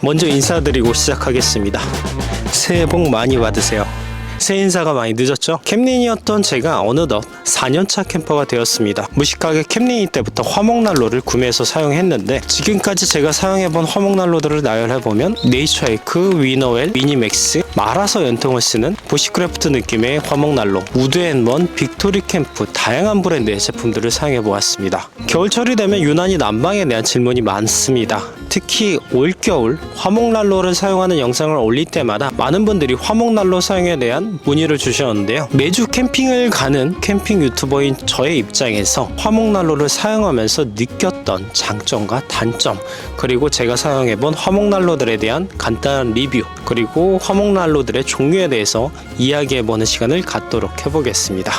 먼저 인사드리고 시작하겠습니다. 새해 복 많이 받으세요. 새 인사가 많이 늦었죠? 캠린이었던 제가 어느덧 4년차 캠퍼가 되었습니다. 무식하게 캠린이 때부터 화목난로를 구매해서 사용했는데 지금까지 제가 사용해본 화목난로들을 나열해보면 네이처에크, 위너웰, 미니맥스, 말아서 연통을 쓰는 부시크래프트 느낌의 화목난로, 우드앤먼, 빅토리 캠프 다양한 브랜드의 제품들을 사용해보았습니다. 겨울철이 되면 유난히 난방에 대한 질문이 많습니다. 특히 올겨울 화목난로를 사용하는 영상을 올릴 때마다 많은 분들이 화목난로 사용에 대한 문의를 주셨는데요. 매주 캠핑을 가는 캠핑 유튜버인 저의 입장에서 화목난로를 사용하면서 느꼈던 장점과 단점, 그리고 제가 사용해본 화목난로들에 대한 간단한 리뷰, 그리고 화목난로들의 종류에 대해서 이야기해보는 시간을 갖도록 해보겠습니다.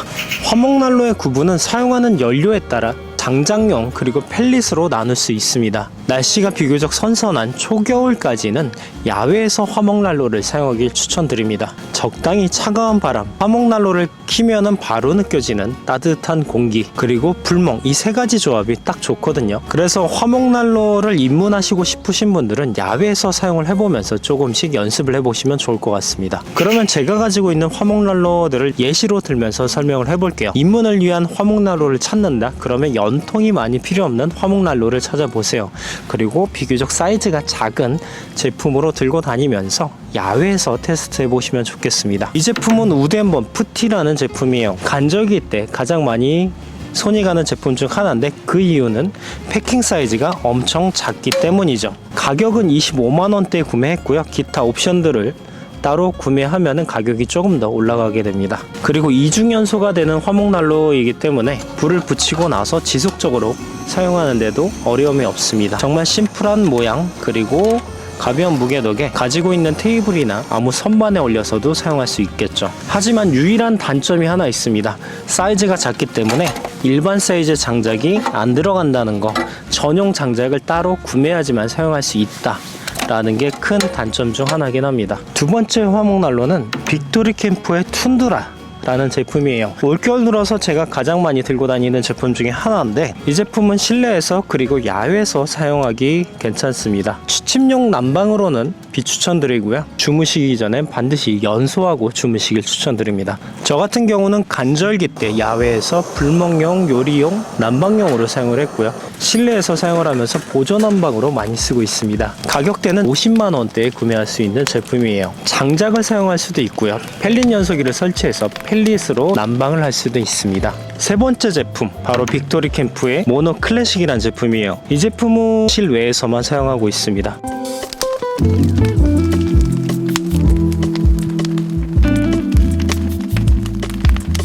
화목난로의 구분은 사용하는 연료에 따라 장작용 그리고 펠릿으로 나눌 수 있습니다. 날씨가 비교적 선선한 초겨울까지는 야외에서 화목난로를 사용하길 추천드립니다. 적당히 차가운 바람, 화목난로를 키면은 바로 느껴지는 따뜻한 공기, 그리고 불멍, 이 세 가지 조합이 딱 좋거든요. 그래서 화목난로를 입문하시고 싶으신 분들은 야외에서 사용을 해보면서 조금씩 연습을 해보시면 좋을 것 같습니다. 그러면 제가 가지고 있는 화목난로들을 예시로 들면서 설명을 해볼게요. 입문을 위한 화목난로를 찾는다? 그러면 연통이 많이 필요 없는 화목난로를 찾아보세요. 그리고 비교적 사이즈가 작은 제품으로 들고 다니면서 야외에서 테스트 해보시면 좋겠습니다. 이 제품은 우드앤먼 푸티라는 제품이에요. 간절기 때 가장 많이 손이 가는 제품 중 하나인데 그 이유는 패킹 사이즈가 엄청 작기 때문이죠. 가격은 25만원대에 구매했고요. 기타 옵션들을 따로 구매하면 가격이 조금 더 올라가게 됩니다. 그리고 이중연소가 되는 화목난로이기 때문에 불을 붙이고 나서 지속적으로 사용하는데도 어려움이 없습니다. 정말 심플한 모양, 그리고 가벼운 무게 덕에 가지고 있는 테이블이나 아무 선반에 올려서도 사용할 수 있겠죠. 하지만 유일한 단점이 하나 있습니다. 사이즈가 작기 때문에 일반 사이즈 장작이 안 들어간다는 거, 전용 장작을 따로 구매하지만 사용할 수 있다 라는 게 큰 단점 중 하나긴 합니다. 두 번째 화목난로는 빅토리 캠프의 툰드라 라는 제품이에요. 올겨울 들어서 제가 가장 많이 들고 다니는 제품 중에 하나인데 이 제품은 실내에서 그리고 야외에서 사용하기 괜찮습니다. 취침용 난방으로는 비추천드리고요. 주무시기 전엔 반드시 연소하고 주무시길 추천드립니다. 저 같은 경우는 간절기 때 야외에서 불멍용, 요리용, 난방용으로 사용을 했고요. 실내에서 사용을 하면서 보조 난방으로 많이 쓰고 있습니다. 가격대는 50만원대에 구매할 수 있는 제품이에요. 장작을 사용할 수도 있고요. 펠릿 연소기를 설치해서 펠릿으로 난방을 할 수도 있습니다. 세 번째 제품, 바로 빅토리 캠프의 모노 클래식이라는 제품이에요. 이 제품은 실외에서만 사용하고 있습니다.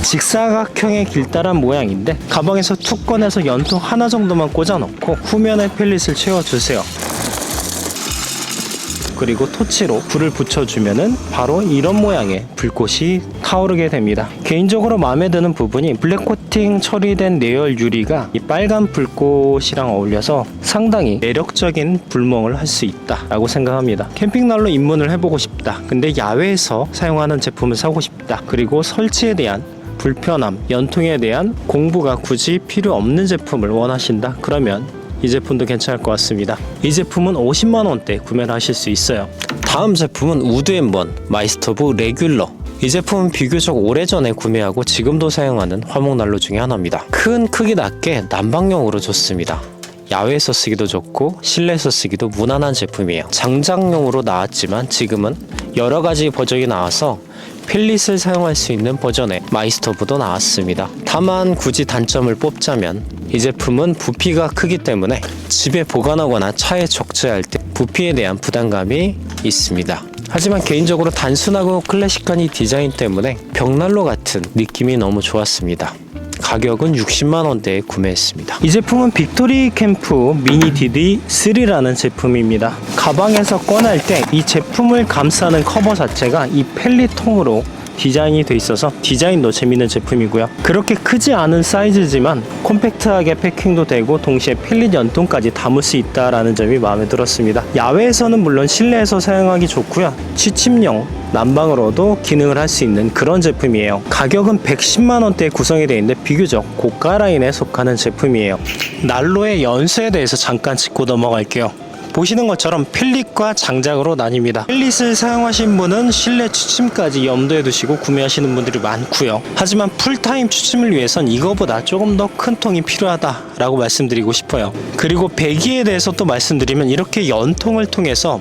직사각형의 길다란 모양인데 가방에서 툭 꺼내서 연통 하나 정도만 꽂아 넣고 후면에 펠릿을 채워주세요. 그리고 토치로 불을 붙여주면은 바로 이런 모양의 불꽃이 타오르게 됩니다. 개인적으로 마음에 드는 부분이 블랙코팅 처리된 내열 유리가 이 빨간 불꽃이랑 어울려서 상당히 매력적인 불멍을 할 수 있다 라고 생각합니다. 캠핑난로 입문을 해보고 싶다, 근데 야외에서 사용하는 제품을 사고 싶다, 그리고 설치에 대한 불편함, 연통에 대한 공부가 굳이 필요 없는 제품을 원하신다, 그러면 이 제품도 괜찮을 것 같습니다. 이 제품은 50만원대 구매를 하실 수 있어요. 다음 제품은 우드앤먼 마이스토브 레귤러. 이 제품은 비교적 오래전에 구매하고 지금도 사용하는 화목난로 중에 하나입니다. 큰 크기 낮게 난방용으로 좋습니다. 야외에서 쓰기도 좋고 실내에서 쓰기도 무난한 제품이에요. 장작용으로 나왔지만 지금은 여러가지 버전이 나와서 펠릿을 사용할 수 있는 버전의 마이스토브도 나왔습니다. 다만 굳이 단점을 뽑자면 이 제품은 부피가 크기 때문에 집에 보관하거나 차에 적재할 때 부피에 대한 부담감이 있습니다. 하지만 개인적으로 단순하고 클래식한 이 디자인 때문에 벽난로 같은 느낌이 너무 좋았습니다. 가격은 60만원대에 구매했습니다. 이 제품은 빅토리 캠프 미니 DD3라는 제품입니다. 가방에서 꺼낼 때 이 제품을 감싸는 커버 자체가 이 펠릿통으로 디자인이 돼 있어서 디자인도 재밌는 제품이고요. 그렇게 크지 않은 사이즈지만 콤팩트하게 패킹도 되고 동시에 펠릿 연통까지 담을 수 있다라는 점이 마음에 들었습니다. 야외에서는 물론 실내에서 사용하기 좋고요. 취침용 난방으로도 기능을 할 수 있는 그런 제품이에요. 가격은 110만원대에 구성이 되어 있는데 비교적 고가 라인에 속하는 제품이에요. 난로의 연수에 대해서 잠깐 짚고 넘어갈게요. 보시는 것처럼 펠릿과 장작으로 나뉩니다. 펠릿을 사용하신 분은 실내 취침까지 염두에 두시고 구매하시는 분들이 많고요. 하지만 풀타임 취침을 위해선 이거보다 조금 더 큰 통이 필요하다라고 말씀드리고 싶어요. 그리고 배기에 대해서 또 말씀드리면 이렇게 연통을 통해서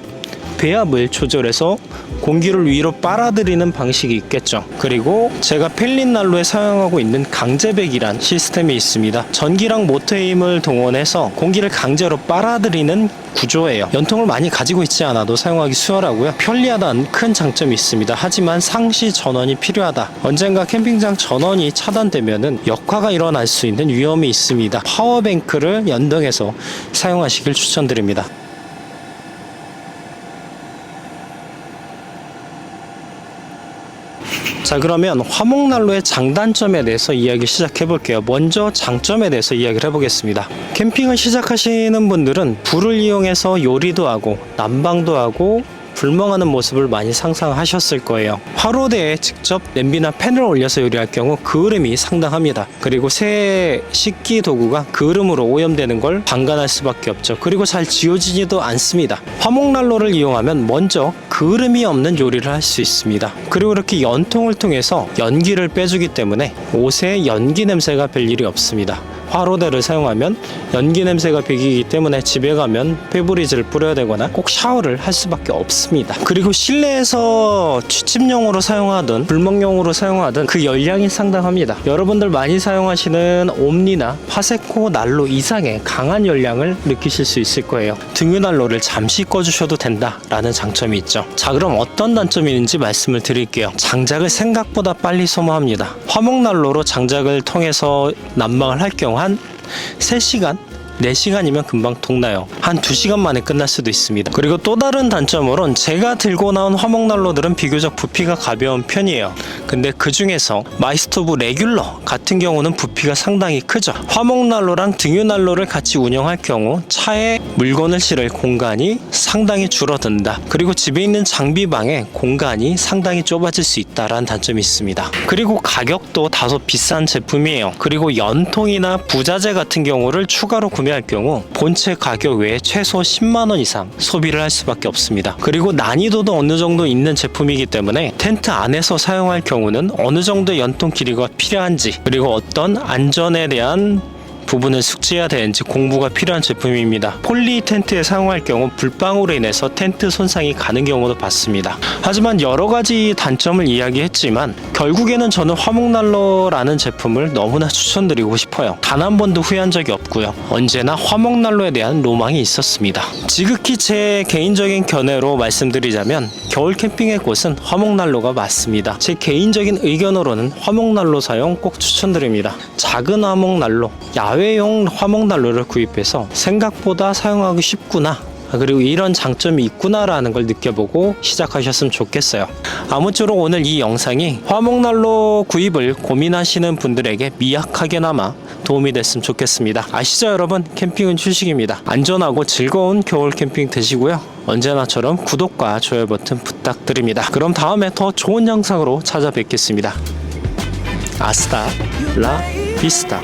배압을 조절해서 공기를 위로 빨아들이는 방식이 있겠죠. 그리고 제가 펠릿 난로에 사용하고 있는 강제배기란 시스템이 있습니다. 전기랑 모터의 힘을 동원해서 공기를 강제로 빨아들이는 구조예요. 연통을 많이 가지고 있지 않아도 사용하기 수월하고요. 편리하다는 큰 장점이 있습니다. 하지만 상시 전원이 필요하다. 언젠가 캠핑장 전원이 차단되면은 역화가 일어날 수 있는 위험이 있습니다. 파워뱅크를 연동해서 사용하시길 추천드립니다. 자, 그러면 화목난로의 장단점에 대해서 이야기 시작해 볼게요. 먼저 장점에 대해서 이야기를 해보겠습니다. 캠핑을 시작하시는 분들은 불을 이용해서 요리도 하고 난방도 하고 불멍하는 모습을 많이 상상하셨을 거예요. 화로대에 직접 냄비나 팬을 올려서 요리할 경우 그을음이 상당합니다. 그리고 새 식기 도구가 그을음으로 오염되는 걸 방관할 수밖에 없죠. 그리고 잘 지워지지도 않습니다. 화목난로를 이용하면 먼저 그을음이 없는 요리를 할 수 있습니다. 그리고 이렇게 연통을 통해서 연기를 빼주기 때문에 옷에 연기 냄새가 별 일이 없습니다. 화로대를 사용하면 연기 냄새가 배기이기 때문에 집에 가면 페브리즈를 뿌려야 되거나 꼭 샤워를 할 수밖에 없습니다. 그리고 실내에서 취침용으로 사용하든 불멍용으로 사용하든 그 열량이 상당합니다. 여러분들 많이 사용하시는 옴니나 파세코 난로 이상의 강한 열량을 느끼실 수 있을 거예요. 등유난로를 잠시 꺼주셔도 된다라는 장점이 있죠. 자, 그럼 어떤 단점이 있는지 말씀을 드릴게요. 장작을 생각보다 빨리 소모합니다. 화목난로로 장작을 통해서 난방을 할 경우 한 3시간? 4시간이면 금방 통나요. 한 2시간 만에 끝날 수도 있습니다. 그리고 또 다른 단점으론 제가 들고 나온 화목난로들은 비교적 부피가 가벼운 편이에요. 근데 그 중에서 마이스토브 레귤러 같은 경우는 부피가 상당히 크죠. 화목난로랑 등유난로를 같이 운영할 경우 차에 물건을 실을 공간이 상당히 줄어든다. 그리고 집에 있는 장비방에 공간이 상당히 좁아질 수 있다라는 단점이 있습니다. 그리고 가격도 다소 비싼 제품이에요. 그리고 연통이나 부자재 같은 경우를 추가로 구매할 경우 본체 가격 외에 최소 10만원 이상 소비를 할 수밖에 없습니다. 그리고 난이도도 어느 정도 있는 제품이기 때문에 텐트 안에서 사용할 경우는 어느 정도의 연통 길이가 필요한지, 그리고 어떤 안전에 대한 부분을 숙지해야 되는지 공부가 필요한 제품입니다. 폴리 텐트에 사용할 경우 불방으로 인해서 텐트 손상이 가는 경우도 봤습니다. 하지만 여러 가지 단점을 이야기했지만 결국에는 저는 화목난로라는 제품을 너무나 추천드리고 싶어요. 단 한 번도 후회한 적이 없고요. 언제나 화목난로에 대한 로망이 있었습니다. 지극히 제 개인적인 견해로 말씀드리자면 겨울 캠핑의 곳은 화목난로가 맞습니다. 제 개인적인 의견으로는 화목난로 사용 꼭 추천드립니다. 작은 화목난로, 야외용 화목난로를 구입해서 생각보다 사용하기 쉽구나, 그리고 이런 장점이 있구나라는 걸 느껴보고 시작하셨으면 좋겠어요. 아무쪼록 오늘 이 영상이 화목난로 구입을 고민하시는 분들에게 미약하게나마 도움이 됐으면 좋겠습니다. 아시죠 여러분? 캠핑은 휴식입니다. 안전하고 즐거운 겨울 캠핑 되시고요. 언제나처럼 구독과 좋아요 버튼 부탁드립니다. 그럼 다음에 더 좋은 영상으로 찾아뵙겠습니다. 아스타 라 비스타.